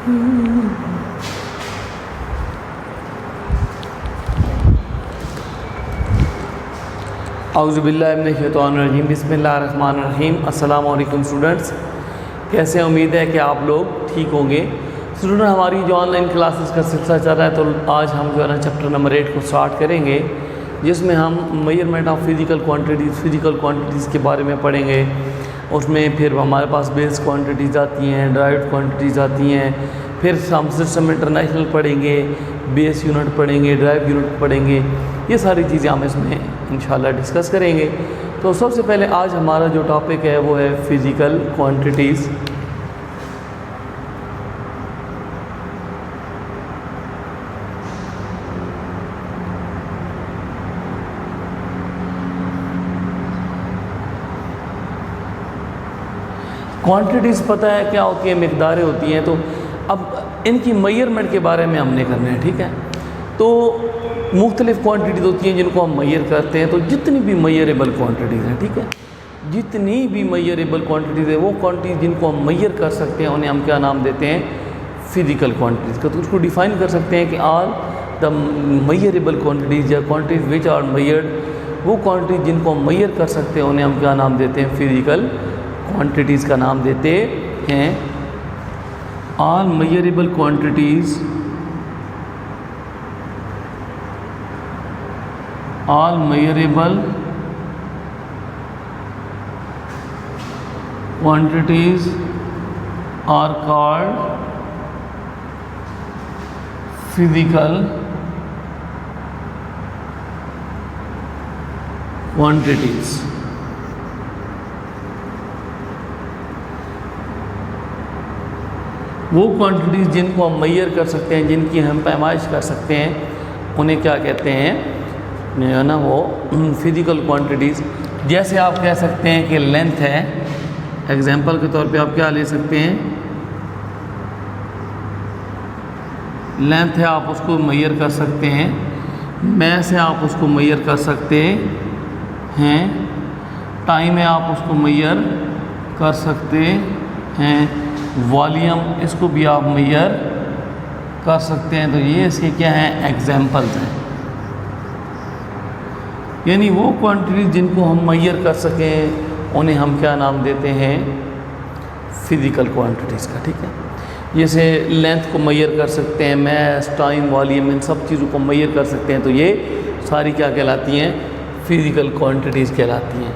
औज़ुबिल्लाहिमिनश्शैतानिर्रजीम बिस्मिल्लाहिर्रहमानिर्रहीम। अस्सलाम वालेकुम स्टूडेंट्स, कैसे हैं? उम्मीद है कि आप लोग ठीक होंगे। स्टूडेंट, हमारी जो ऑनलाइन क्लासेस का सिलसिला चल रहा है, तो आज हम जो है ना चैप्टर नंबर 8 को स्टार्ट करेंगे, जिसमें हम मेजरमेंट ऑफ फ़िज़िकल क्वांटिटीज़ के बारे में पढ़ेंगे। उसमें फिर हमारे पास बेस क्वांटिटीज़ आती हैं, डायरेक्ट क्वांटिटीज़ आती हैं, फिर हम सिस्टम इंटरनेशनल पढ़ेंगे, बेस यूनिट पढ़ेंगे, ड्राइव यूनिट पढ़ेंगे। ये सारी चीज़ें हम इसमें इंशाल्लाह डिस्कस करेंगे। तो सबसे पहले आज हमारा जो टॉपिक है वो है फ़िज़िकल क्वांटिटीज़। क्वांटिटीज़ पता है क्या होती है? मिक़दारें होती हैं। तो अब इनकी मेजरमेंट के बारे में हमने करना है, ठीक है। तो मुख्तलिफ़ क्वांटिटीज़ होती हैं जिनको हम मेजर करते हैं। तो जितनी भी मेजरेबल क्वांटिटीज़ हैं, ठीक है, जितनी भी मेजरेबल क्वांटिटीज़ है, वो क्वांटिटीज़ जिनको हम मेजर कर सकते हैं उन्हें हम क्या नाम देते हैं? फ़िज़िकल क्वांटिटीज़ का। तो उसको डिफ़ाइन कर सकते हैं कि ऑल द मेजरेबल क्वांटिटीज़ या क्वांटिटीज़ विच आर मेजर्ड, वो क्वांटिटीज़ जिनको हम मेजर कर सकते हैं उन्हें हम क्या नाम देते हैं? फ़िज़िकल क्वांटिटीज़ का नाम देते हैं। All measurable quantities, all measurable quantities are called physical quantities। वो क्वांटिटीज़ जिनको हम मेजर कर सकते हैं, जिनकी हम पैमाइश कर सकते हैं, उन्हें क्या कहते हैं? है ना, वो फ़िज़िकल क्वांटिटीज़। जैसे आप कह सकते हैं कि लेंथ है, एग्जांपल के तौर पे आप क्या ले सकते हैं? लेंथ है, आप उसको मेजर कर सकते हैं। मैस है, आप उसको मेजर कर सकते हैं। टाइम है, आप उसको मेजर कर सकते हैं। वॉल्यूम, इसको भी आप मेजर कर सकते हैं। तो ये इसके क्या हैं? एग्जांपल्स हैं। यानी वो क्वांटिटी जिनको हम मेजर कर सकें उन्हें हम क्या नाम देते हैं? फ़िज़िकल क्वांटिटीज़ का, ठीक है। जैसे लेंथ को मेजर कर सकते हैं, मैस, टाइम, वॉल्यूम, इन सब चीज़ों को मेजर कर सकते हैं। तो ये सारी क्या कहलाती हैं? फ़िज़िकल क्वांटिटीज़ कहलाती हैं।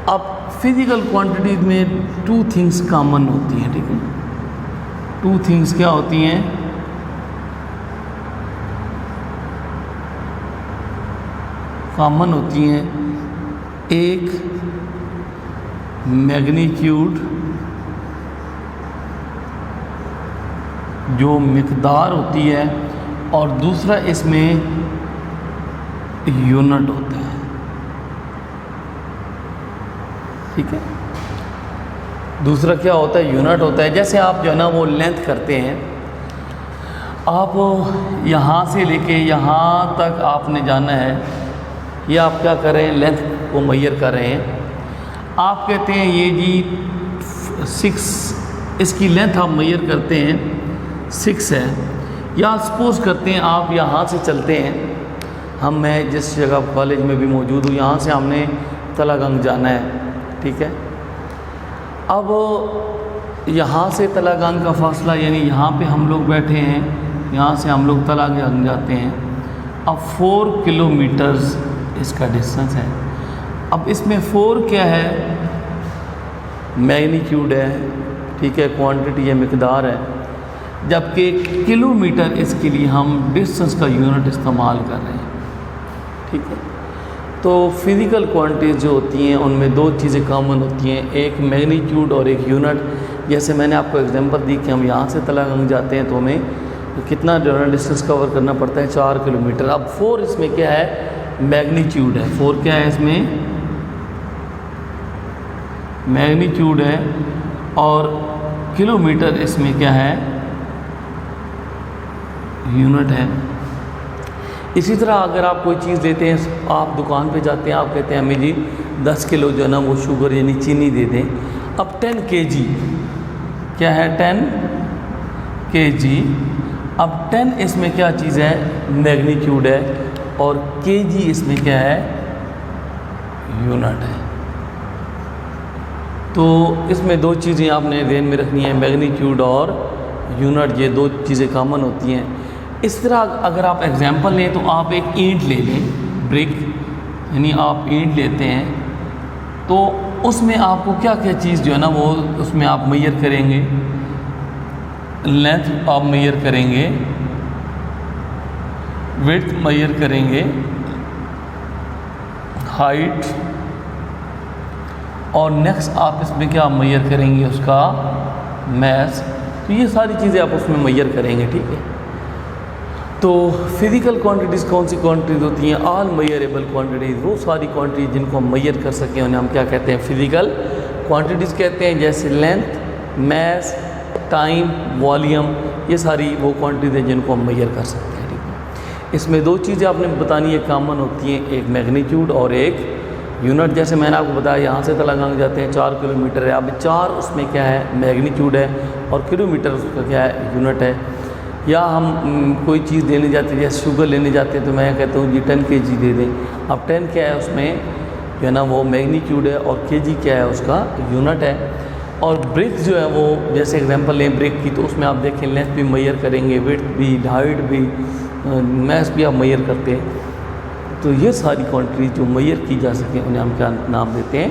अब फ़िज़िकल क्वांटिटीज़ में टू थिंग्स कॉमन होती हैं, ठीक है। टू थिंग्स क्या होती हैं? कॉमन होती हैं। एक मैग्नीट्यूड, जो मिक़दार होती है, और दूसरा इसमें यूनिट होता है, ठीक है। दूसरा क्या होता है? यूनिट होता है। जैसे आप जो है ना वो लेंथ करते हैं, आप यहाँ से लेके यहाँ तक आपने जाना है, ये आप क्या कर रहे हैं? लेंथ को मेजर कर रहे हैं। आप कहते हैं ये जी 6, इसकी लेंथ आप मेजर करते हैं 6 है। या सपोज़ करते हैं आप यहाँ से चलते हैं, मैं जिस जगह कॉलेज में भी मौजूद हूँ, यहाँ से हमने तलागंग जाना है, ठीक है। अब यहाँ से तलागंग का फासला, यानी यहाँ पे हम लोग बैठे हैं, यहाँ से हम लोग तलागंग जाते हैं। अब 4 किलोमीटर्स इसका डिस्टेंस है। अब इसमें 4 क्या है? मैग्नीट्यूड है, ठीक है, क्वांटिटी है, मिक़दार है। जबकि किलोमीटर इसके लिए हम डिस्टेंस का यूनिट इस्तेमाल कर रहे हैं, ठीक है। तो फ़िज़िकल क्वांटिटीज़ जो होती हैं उनमें दो चीज़ें कॉमन होती हैं, एक मैग्नीट्यूड और एक यूनिट। जैसे मैंने आपको एग्जांपल दी कि हम यहाँ से तलागंग जाते हैं तो हमें कितना डिस्टेंस कवर करना पड़ता है? 4 किलोमीटर। अब 4 इसमें क्या है? मैग्नीट्यूड है। 4 क्या है इसमें? मैग्नीट्यूड है। और किलोमीटर इसमें क्या है? यूनिट है। इसी तरह अगर आप कोई चीज़ लेते हैं, आप दुकान पे जाते हैं, आप कहते हैं हमें जी 10 किलो जो है ना वो शुगर यानी चीनी दे दें। अब 10 kg क्या है? 10 kg। अब 10 इसमें क्या चीज़ है, मैग्नीट्यूड है, और kg इसमें क्या है, यूनिट है। तो इसमें दो चीज़ें आपने ध्यान में रखनी है, मैग्नीट्यूड और यूनिट, ये दो चीज़ें कॉमन होती हैं। इस तरह अगर आप एग्जांपल लें तो आप एक ईंट ले लें, ब्रिक, यानी आप ईंट लेते हैं तो उसमें आपको क्या क्या चीज़ जो है ना वो उसमें आप मेजर करेंगे, लेंथ आप मेजर करेंगे, विड्थ मेजर करेंगे, हाइट, और नेक्स्ट आप इसमें क्या मेजर करेंगे, उसका मैस। तो ये सारी चीज़ें आप उसमें मेजर करेंगे, ठीक है। तो फिज़िकल क्वांटिटीज़ कौन सी क्वांटिटीज़ होती हैं, ऑल मेजरेबल क्वांटिटीज़, वो सारी क्वांटिटीज़ जिनको हम मेजर कर सकें उन्हें हम क्या कहते हैं, फिज़िकल क्वांटिटीज़ कहते हैं। जैसे लेंथ, मैस, टाइम, वॉल्यूम, ये सारी वो क्वांटिटीज़ हैं जिनको हम मेजर कर सकते हैं, ठीक है। इसमें दो चीज़ें आपने बतानी है कॉमन होती हैं, एक मैग्नीट्यूड और एक यूनिट। जैसे मैंने आपको बताया यहाँ से तेलंगाना जाते हैं 4 किलोमीटर है, अब 4 उसमें क्या है, मैग्नीट्यूड है, और किलोमीटर उसका क्या है, यूनिट है। या हम कोई चीज़ लेने जाते हैं, जैसे शुगर लेने जाते हैं तो मैं कहता हूँ जी 10 kg दे दें। अब 10 क्या है उसमें जो है ना वो मैग्नीट्यूड है, और kg क्या है, उसका यूनिट है। और ब्रिक जो है वो, जैसे एग्जांपल लें ब्रिक की, तो उसमें आप देखें लेंथ भी मेजर करेंगे, विड्थ भी, हाइट भी, मैस भी आप मेजर करते हैं। तो ये सारी क्वांटिटीज़ जो मेजर की जा सकें उन्हें हम क्या नाम देते हैं,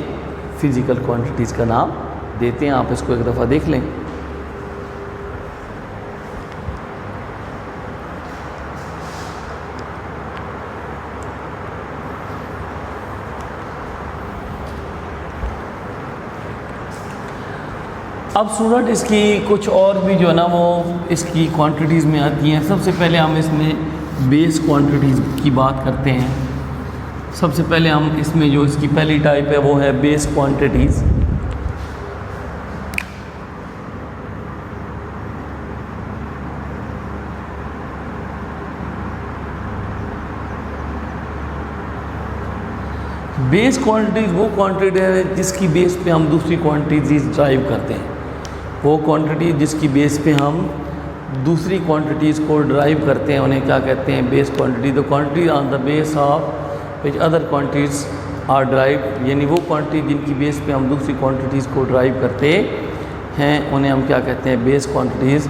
फिज़िकल क्वांटिटीज़ का नाम देते हैं। आप इसको एक दफ़ा देख लें। अब स्टूडेंट इसकी कुछ और भी जो है ना वो इसकी क्वांटिटीज़ में आती हैं। सबसे पहले हम इसमें बेस क्वांटिटीज़ की बात करते हैं। सबसे पहले हम इसमें जो इसकी पहली टाइप है वो है बेस क्वांटिटीज़। बेस क्वांटिटीज़ वो क्वांटिटी है जिसकी बेस पे हम दूसरी क्वांटिटीज़ ड्राइव करते हैं। वो क्वांटिटी जिसकी बेस पे हम दूसरी क्वांटिटीज़ को ड्राइव करते हैं उन्हें क्या कहते हैं, base quantity. The quantity on the base of which other quantities are derive, यानी वो क्वांटिटी जिनकी बेस पे हम दूसरी क्वांटिटीज़ को ड्राइव करते हैं उन्हें हम क्या कहते हैं, base quantities.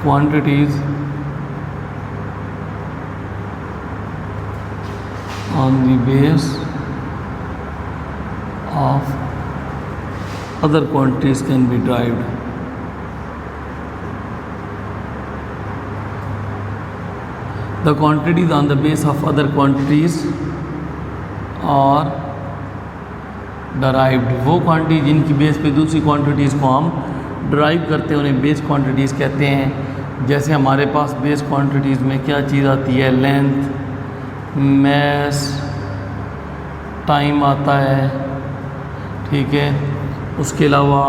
Quantities on the base of other quantities can be derived. The quantities on the base of other quantities are derived. वो क्वांटिटी जिनकी बेस पे दूसरी क्वांटिटीज़ को हम ड्राइव करते हैं उन्हें बेस क्वांटिटीज़ कहते हैं। जैसे हमारे पास बेस क्वांटिटीज़ में क्या चीज़ आती है, लेंथ, मैस, टाइम आता है, ठीक है। उसके अलावा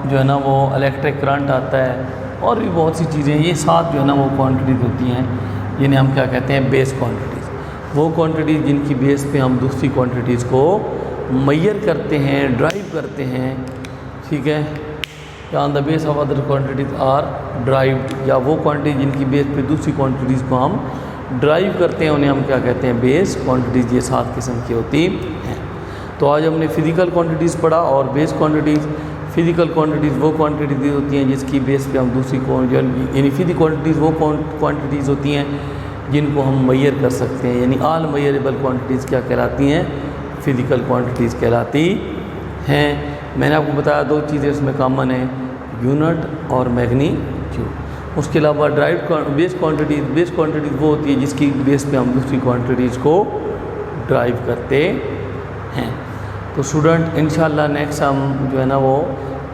जो है ना वो इलेक्ट्रिक करंट आता है, और भी बहुत सी चीज़ें, ये 7 जो है ना वो क्वांटिटीज़ होती हैं जिन्हें हम क्या कहते हैं, बेस क्वांटिटीज़। वो क्वांटिटीज़ जिनकी बेस पे हम दूसरी क्वांटिटीज़ को मेजर करते हैं, ड्राइव करते हैं, ठीक है। या on the base of other quantities are derived, या वो क्वांटिटी जिनकी बेस पे दूसरी क्वांटिटीज़ को हम ड्राइव करते हैं उन्हें हम क्या कहते हैं, बेस क्वांटिटीज़। ये 7 किस्म की होती हैं। तो आज हमने फिज़िकल क्वांटिटीज़ पढ़ा और बेस क्वांटिटीज़। फिज़िकल क्वांटिटीज़ वो क्वांटिटीज़ होती हैं जिसकी बेस पे हम दूसरी यानी फिज़िकल क्वांटिटीज़ वो क्वांटिटीज़ होती हैं जिनको हम मेजर कर सकते हैं, यानी ऑल मेजरेबल क्वांटिटीज़ क्या कहलाती हैं, फिज़िकल क्वांटिटीज़ कहलाती हैं। मैंने आपको बताया 2 चीज़ें उसमें कॉमन है, यूनिट और मैग्नीट्यूड। उसके अलावा बेस क्वांटिटीज़ वो होती है जिसकी बेस पे हम दूसरी क्वांटिटीज़ को ड्राइव करते हैं। तो स्टूडेंट इंशाल्लाह नेक्स्ट हम जो है ना वो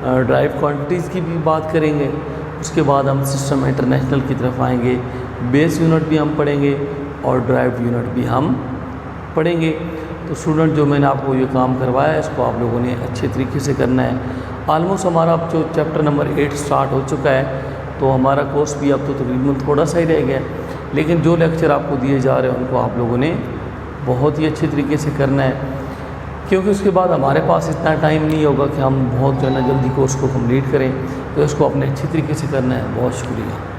ड्राइव क्वांटिटीज़ की भी बात करेंगे। उसके बाद हम सिस्टम इंटरनेशनल की तरफ आएंगे, बेस यूनिट भी हम पढ़ेंगे और ड्राइव यूनिट भी हम पढ़ेंगे। तो स्टूडेंट जो मैंने आपको ये काम करवाया इसको आप लोगों ने अच्छे तरीके से करना है। ऑलमोस्ट हमारा अब जो चैप्टर नंबर 8 स्टार्ट हो चुका है, तो हमारा कोर्स भी अब तो तकरीबन थोड़ा सा ही रह गया, लेकिन जो लेक्चर आपको दिए जा रहे हैं उनको आप लोगों ने बहुत ही अच्छे तरीके से करना है। क्योंकि उसके बाद हमारे पास इतना टाइम नहीं होगा कि हम बहुत जो है ना जल्दी कोर्स को कंप्लीट करें, तो इसको अपने अच्छी तरीके से करना है। बहुत शुक्रिया।